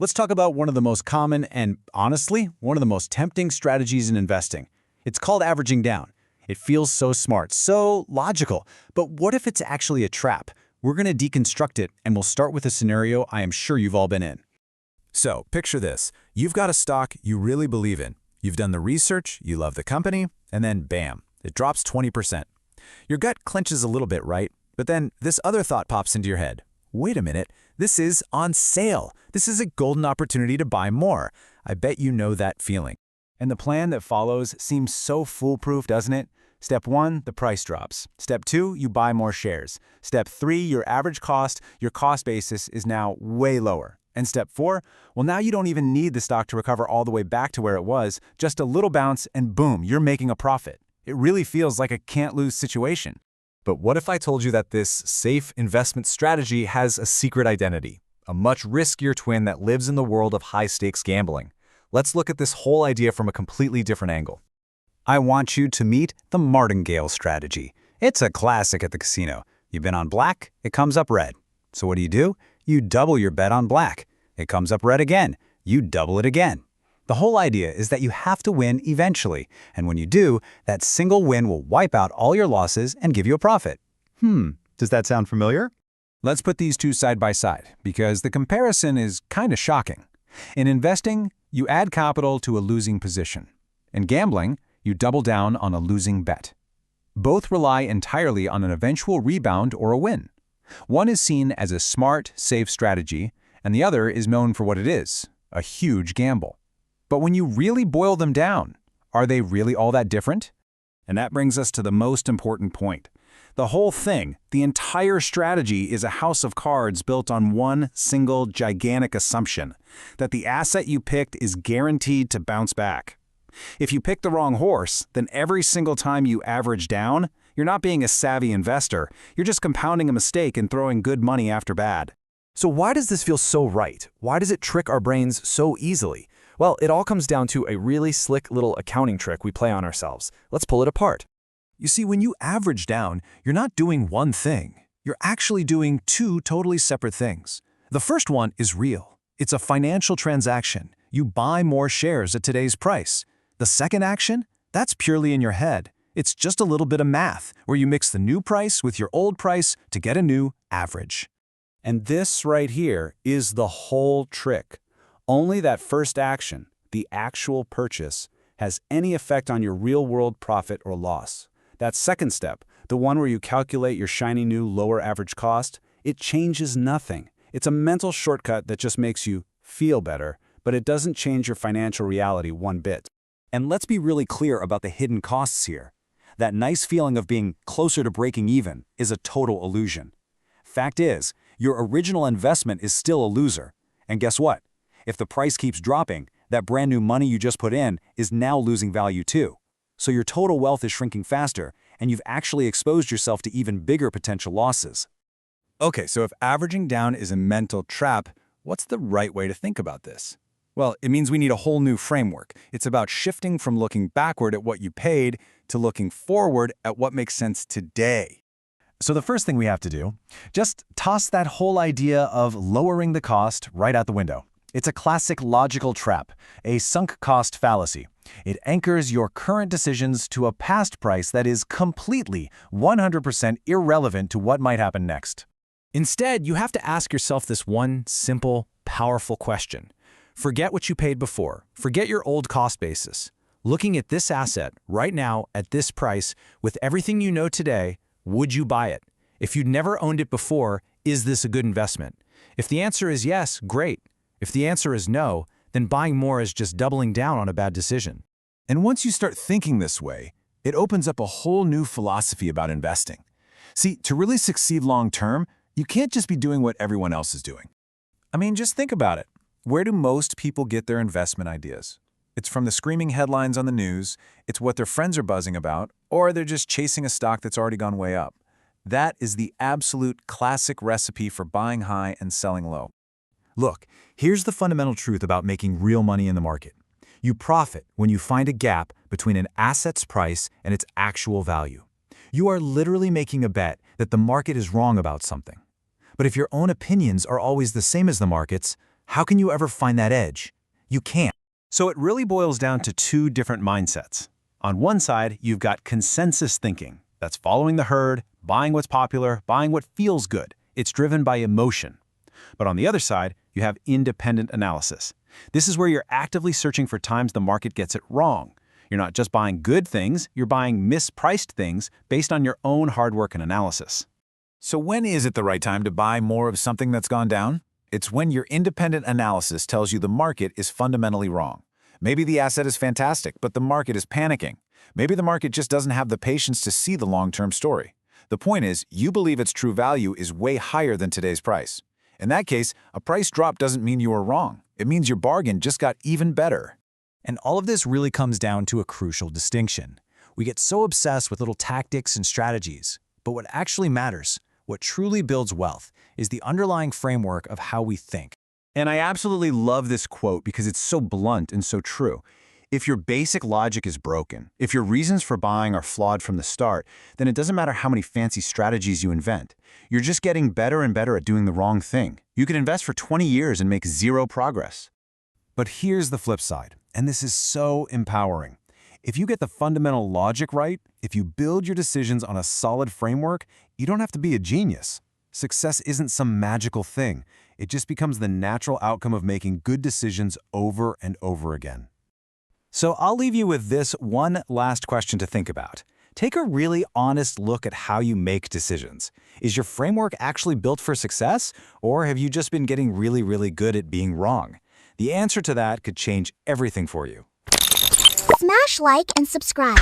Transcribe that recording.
Let's talk about one of the most common and, honestly, one of the most tempting strategies in investing. It's called averaging down. It feels so smart, so logical. But what if it's actually a trap? We're going to deconstruct it, and we'll start with a scenario I am sure you've all been in. So, picture this. You've got a stock you really believe in. You've done the research, you love the company, and then bam, it drops 20%. Your gut clenches a little bit, right? But then this other thought pops into your head. Wait a minute, this is on sale. This is a golden opportunity to buy more. I bet you know that feeling. And the plan that follows seems so foolproof, doesn't it? Step 1, the price drops. Step 2, you buy more shares. Step 3, your average cost, your cost basis is now way lower. And step 4, well, now you don't even need the stock to recover all the way back to where it was, just a little bounce and boom, you're making a profit. It really feels like a can't-lose situation. But what if I told you that this safe investment strategy has a secret identity, a much riskier twin that lives in the world of high-stakes gambling? Let's look at this whole idea from a completely different angle. I want you to meet the Martingale strategy. It's a classic at the casino. You've been on black, it comes up red. So what do? You double your bet on black. It comes up red again. You double it again. The whole idea is that you have to win eventually, and when you do, that single win will wipe out all your losses and give you a profit. Does that sound familiar? Let's put these two side by side, because the comparison is kind of shocking. In investing, you add capital to a losing position. In gambling, you double down on a losing bet. Both rely entirely on an eventual rebound or a win. One is seen as a smart, safe strategy, and the other is known for what it is, a huge gamble. But when you really boil them down, are they really all that different? And that brings us to the most important point. The whole thing, the entire strategy, is a house of cards built on one single gigantic assumption, that the asset you picked is guaranteed to bounce back. If you pick the wrong horse, then every single time you average down, you're not being a savvy investor, you're just compounding a mistake and throwing good money after bad. So why does this feel so right? Why does it trick our brains so easily? Well, it all comes down to a really slick little accounting trick we play on ourselves. Let's pull it apart. You see, when you average down, you're not doing one thing. You're actually doing two totally separate things. The first one is real. It's a financial transaction. You buy more shares at today's price. The second action? That's purely in your head. It's just a little bit of math, where you mix the new price with your old price to get a new average. And this right here is the whole trick. Only that first action, the actual purchase, has any effect on your real-world profit or loss. That second step, the one where you calculate your shiny new lower average cost, it changes nothing. It's a mental shortcut that just makes you feel better, but it doesn't change your financial reality one bit. And let's be really clear about the hidden costs here. That nice feeling of being closer to breaking even is a total illusion. Fact is, your original investment is still a loser. And guess what? If the price keeps dropping, that brand new money you just put in is now losing value too. So your total wealth is shrinking faster, and you've actually exposed yourself to even bigger potential losses. Okay, so if averaging down is a mental trap, what's the right way to think about this? Well, it means we need a whole new framework. It's about shifting from looking backward at what you paid to looking forward at what makes sense today. So the first thing we have to do, just toss that whole idea of lowering the cost right out the window. It's a classic logical trap, a sunk cost fallacy. It anchors your current decisions to a past price that is completely, 100% irrelevant to what might happen next. Instead, you have to ask yourself this one simple, powerful question. Forget what you paid before. Forget your old cost basis. Looking at this asset right now at this price, with everything you know today, would you buy it? If you'd never owned it before, is this a good investment? If the answer is yes, great. If the answer is no, then buying more is just doubling down on a bad decision. And once you start thinking this way, it opens up a whole new philosophy about investing. See, to really succeed long-term, you can't just be doing what everyone else is doing. I mean, just think about it. Where do most people get their investment ideas? It's from the screaming headlines on the news, it's what their friends are buzzing about, or they're just chasing a stock that's already gone way up. That is the absolute classic recipe for buying high and selling low. Look, here's the fundamental truth about making real money in the market. You profit when you find a gap between an asset's price and its actual value. You are literally making a bet that the market is wrong about something. But if your own opinions are always the same as the market's, How can you ever find that edge? You can't. So it really boils down to two different mindsets. On one side, you've got consensus thinking. That's following the herd, buying what's popular, buying what feels good. It's driven by emotion. But on the other side, you have independent analysis. This is where you're actively searching for times the market gets it wrong. You're not just buying good things, you're buying mispriced things based on your own hard work and analysis. So when is it the right time to buy more of something that's gone down? It's when your independent analysis tells you the market is fundamentally wrong. Maybe the asset is fantastic, but the market is panicking. Maybe the market just doesn't have the patience to see the long-term story. The point is, you believe its true value is way higher than today's price. In that case, a price drop doesn't mean you were wrong. It means your bargain just got even better. And all of this really comes down to a crucial distinction. We get so obsessed with little tactics and strategies, but what actually matters, what truly builds wealth, is the underlying framework of how we think. And I absolutely love this quote because it's so blunt and so true. If your basic logic is broken, if your reasons for buying are flawed from the start, then it doesn't matter how many fancy strategies you invent. You're just getting better and better at doing the wrong thing. You could invest for 20 years and make zero progress. But here's the flip side, and this is so empowering. If you get the fundamental logic right, if you build your decisions on a solid framework, you don't have to be a genius. Success isn't some magical thing. It just becomes the natural outcome of making good decisions over and over again. So I'll leave you with this one last question to think about. Take a really honest look at how you make decisions. Is your framework actually built for success, or have you just been getting really, really good at being wrong? The answer to that could change everything for you. Smash like and subscribe.